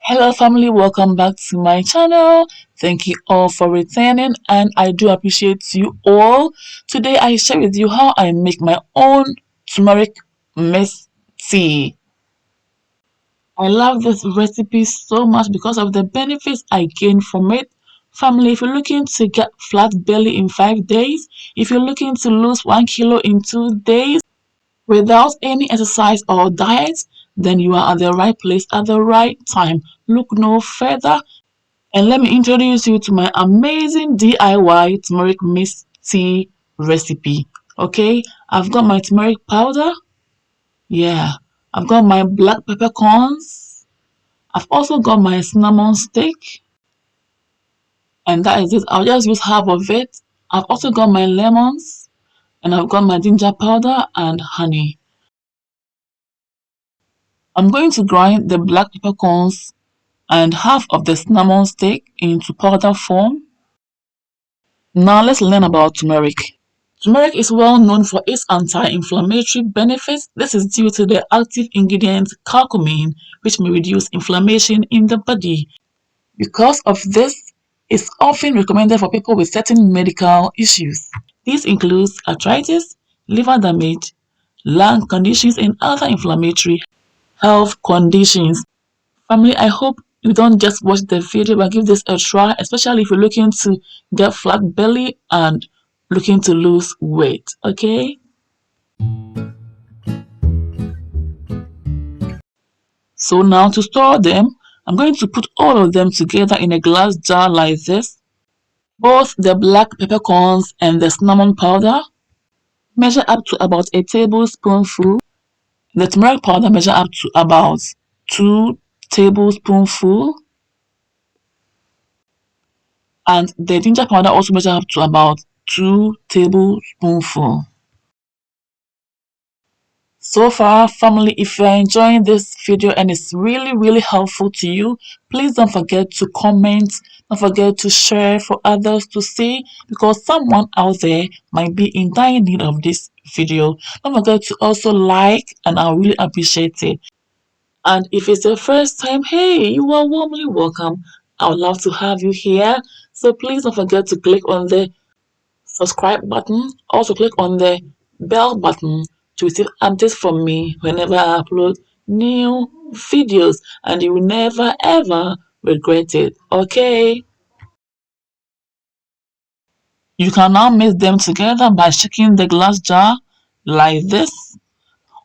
Hello family, welcome back to my channel. Thank you all for returning and I do appreciate you all. Today I share with you how I make my own turmeric mist tea. I love this recipe so much because of the benefits I gain from it. Family, if you're looking to get flat belly in 5 days, if you're looking to lose 1 kilo in 2 days without any exercise or diet, then you are at the right place at the right time. Look no further and let me introduce you to my amazing DIY turmeric mist tea recipe. Okay, I've got my turmeric powder. Yeah, I've got my black peppercorns. I've also got my cinnamon stick, and that is it. I'll just use half of it. I've also got my lemons, and I've got my ginger powder and honey. I'm going to grind the black peppercorns and half of the cinnamon stick into powder form. Now let's learn about turmeric. Turmeric is well known for its anti-inflammatory benefits. This is due to the active ingredient curcumin, which may reduce inflammation in the body. Because of this, it's often recommended for people with certain medical issues. This includes arthritis, liver damage, lung conditions, and other inflammatory health conditions. Family, I hope you don't just watch the video but give this a try, especially if you're looking to get flat belly and looking to lose weight. Okay, so now to store them, I'm going to put all of them together in a glass jar like this. Both the black peppercorns and the cinnamon powder measure up to about a tablespoonful. The turmeric powder measure up to about 2 tablespoonfuls, and the ginger powder also measure up to about 2 tablespoonfuls. So far, family, if you're enjoying this video and it's really helpful to you, please don't forget to comment, don't forget to share for others to see, because someone out there might be in dire need of this video. Don't forget to also like, and I'll really appreciate it. And if it's your first time, hey, you are warmly welcome. I would love to have you here. So please don't forget to click on the subscribe button. Also click on the bell button to receive updates from me whenever I upload new videos, and you will never ever regret it. Okay, you can now mix them together by shaking the glass jar like this,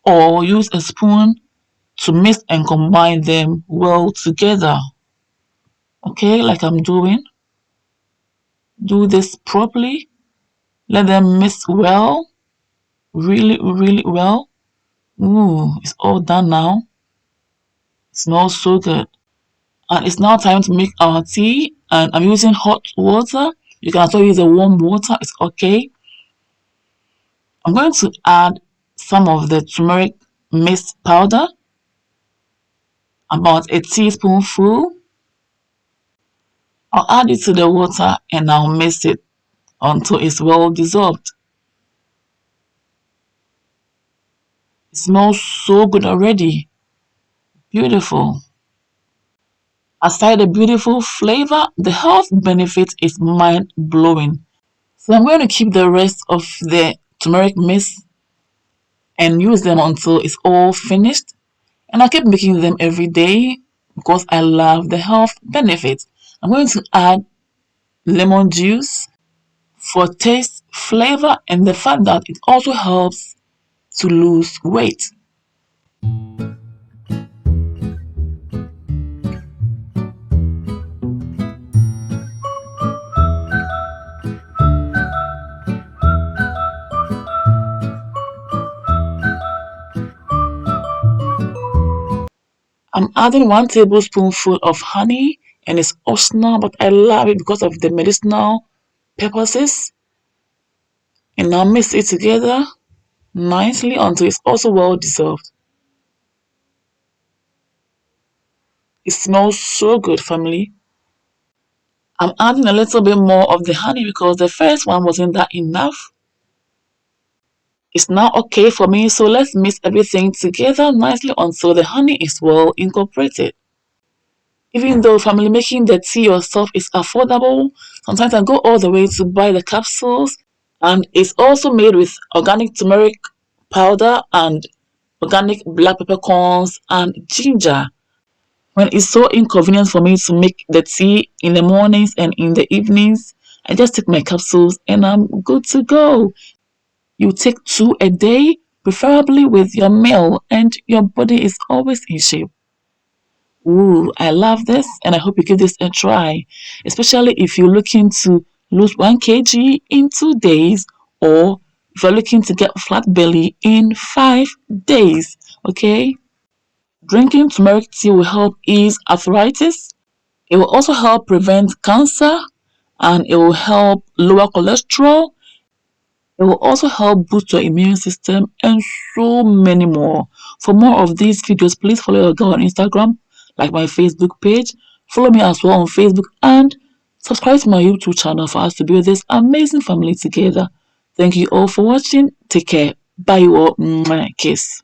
or use a spoon to mix and combine them well together. Okay, like I'm doing. Do this properly. Let them mix well, really well. Ooh, it's all done now. It smells so good. And it's now time to make our tea. And I'm using hot water. You can also use a warm water. It's okay. I'm going to add some of the turmeric mist powder, about a teaspoonful. I'll add it to the water and I'll mix it until it's well dissolved. It smells so good already. Beautiful. Aside the beautiful flavor, the health benefit is mind-blowing. So I'm going to keep the rest of the turmeric mist and use them until it's all finished. And I keep making them every day because I love the health benefits. I'm going to add lemon juice for taste, flavor, and the fact that it also helps to lose weight. I'm adding 1 tablespoonful of honey, and it's optional, but I love it because of the medicinal purposes. And now mix it together nicely until it's also well dissolved. It smells so good, family. I'm adding a little bit more of the honey because the first one wasn't that enough. It's now okay for me, so let's mix everything together nicely until the honey is well incorporated. Even though family making the tea yourself is affordable, sometimes I go all the way to buy the capsules, and it's also made with organic turmeric powder and organic black peppercorns and ginger. When it's so inconvenient for me to make the tea in the mornings and in the evenings, I just take my capsules and I'm good to go. You take 2 a day, preferably with your meal, and your body is always in shape. Ooh, I love this and I hope you give this a try, especially if you're looking to lose 1 kg in 2 days, or if you're looking to get flat belly in 5 days. Okay? Drinking turmeric tea will help ease arthritis. It will also help prevent cancer, and it will help lower cholesterol. It will also help boost your immune system and so many more. For more of these videos, please follow your girl on Instagram, like my Facebook page. Follow me as well on Facebook and subscribe to my YouTube channel for us to build this amazing family together. Thank you all for watching. Take care. Bye you all. Mwah. Kiss.